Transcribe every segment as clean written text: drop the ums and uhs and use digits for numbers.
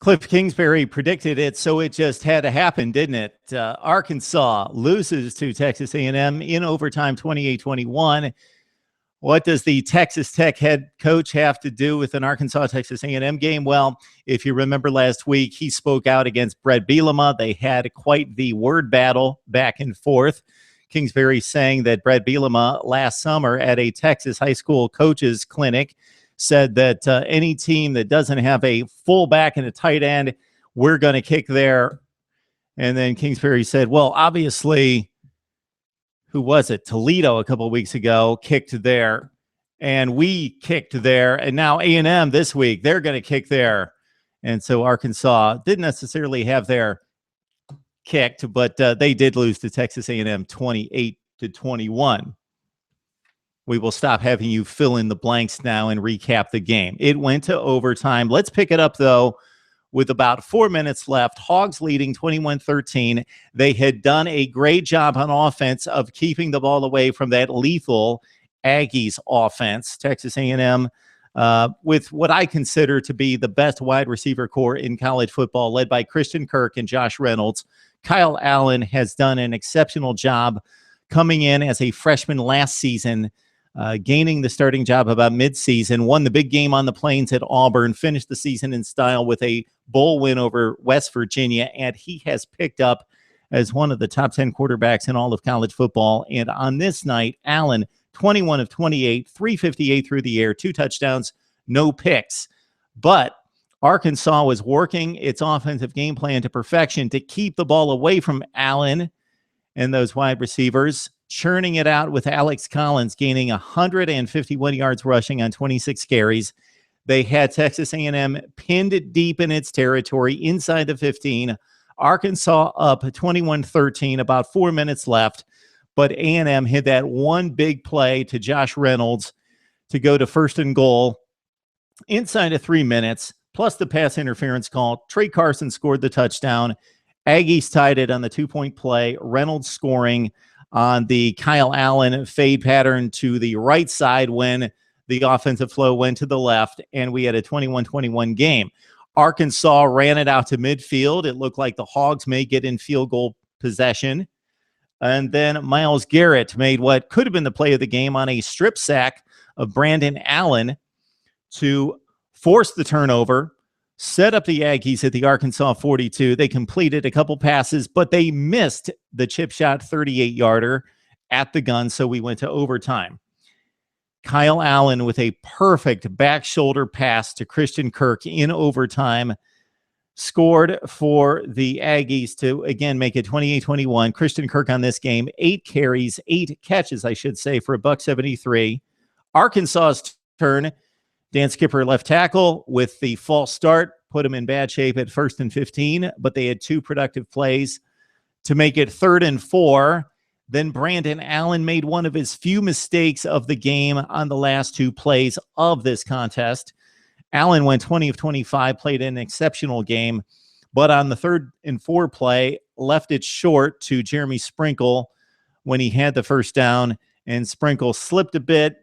Kliff Kingsbury predicted it, so it just had to happen, didn't it? Arkansas loses to Texas A&M in overtime 28-21. What does the Texas Tech head coach have to do with an Arkansas-Texas A&M game? Well, if you remember last week, he spoke out against Brett Bielema. They had quite the word battle back and forth. Kingsbury saying that Brett Bielema last summer at a Texas high school coaches clinic said that any team that doesn't have a fullback and a tight end, we're going to kick there. And then Kingsbury said, well, obviously, who was it? Toledo a couple of weeks ago kicked there, and we kicked there. And now A&M this week, they're going to kick there. And so Arkansas didn't necessarily have their kicked, but they did lose to Texas A&M 28-21. We will stop having you fill in the blanks now and recap the game. It went to overtime. Let's pick it up, though, with about 4 minutes left. Hogs leading 21-13. They had done a great job on offense of keeping the ball away from that lethal Aggies offense. Texas A&M with what I consider to be the best wide receiver core in college football, led by Christian Kirk and Josh Reynolds. Kyle Allen has done an exceptional job coming in as a freshman last season, gaining the starting job about midseason, won the big game on the Plains at Auburn, finished the season in style with a bowl win over West Virginia, and he has picked up as one of the top 10 quarterbacks in all of college football. And on this night, Allen, 21 of 28, 358 through the air, 2 touchdowns, no picks. But Arkansas was working its offensive game plan to perfection to keep the ball away from Allen and those wide receivers, churning it out with Alex Collins gaining 151 yards rushing on 26 carries. They had Texas A&M pinned deep in its territory inside the 15. Arkansas up 21-13, about 4 minutes left, but A&M hit that one big play to Josh Reynolds to go to first and goal inside of 3 minutes, plus the pass interference call. Trey Carson scored the touchdown. Aggies tied it on the 2-point play. Reynolds scoring on the Kyle Allen fade pattern to the right side when the offensive flow went to the left, and we had a 21-21 game. Arkansas ran it out to midfield. It looked like the Hogs may get in field goal possession. And then Myles Garrett made what could have been the play of the game on a strip sack of Brandon Allen to force the turnover, set up the Aggies at the Arkansas 42. They completed a couple passes, but they missed the chip shot 38-yarder at the gun, so we went to overtime. Kyle Allen with a perfect back shoulder pass to Christian Kirk in overtime scored for the Aggies to, again, make it 28-21. Christian Kirk on this game, 8 carries, 8 catches, I should say, for $173. Arkansas's turn. Dan Skipper left tackle with the false start, put him in bad shape at 1st and 15, but they had 2 productive plays to make it 3rd and 4. Then Brandon Allen made one of his few mistakes of the game on the last 2 plays of this contest. Allen went 20 of 25, played an exceptional game, but on the 3rd and 4 play, left it short to Jeremy Sprinkle when he had the first down, and Sprinkle slipped a bit,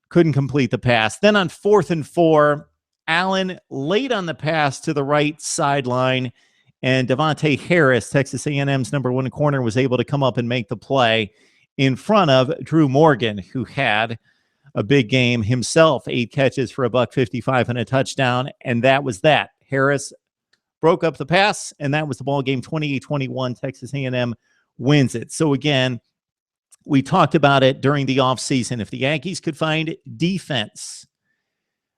couldn't complete the pass. Then on 4th and 4, Allen late on the pass to the right sideline, and Devontae Harris, Texas A&M's number 1 corner, was able to come up and make the play in front of Drew Morgan, who had a big game himself, 8 catches for $155 and a touchdown, and that was that. Harris broke up the pass, and that was the ball game. 28-21, Texas A&M wins it. So again, we talked about it during the offseason. If the Yankees could find defense,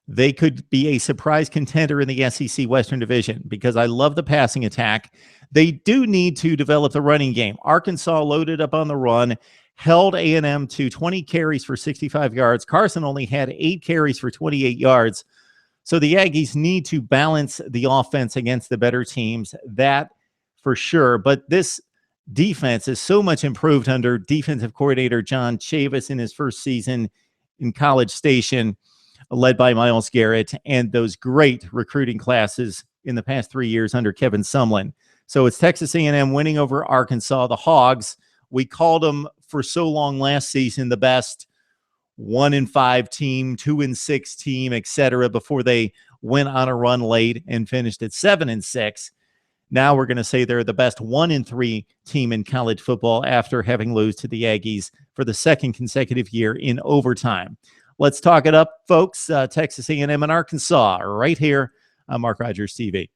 they could be a surprise contender in the SEC Western Division, because I love the passing attack. They do need to develop the running game. Arkansas loaded up on the run, held A&M to 20 carries for 65 yards. Carson only had 8 carries for 28 yards. So the Aggies need to balance the offense against the better teams, that for sure. But this defense is so much improved under defensive coordinator John Chavis in his first season in College Station, led by Myles Garrett, and those great recruiting classes in the past 3 years under Kevin Sumlin. So it's Texas A&M winning over Arkansas. The Hogs, we called them for so long last season the best 1-5 team, 2-6 team, etc., before they went on a run late and finished at 7-6. Now we're going to say they're the best 1-3 team in college football after having lost to the Aggies for the second consecutive year in overtime. Let's talk it up, folks. Texas A&M and Arkansas right here on Mark Rogers TV.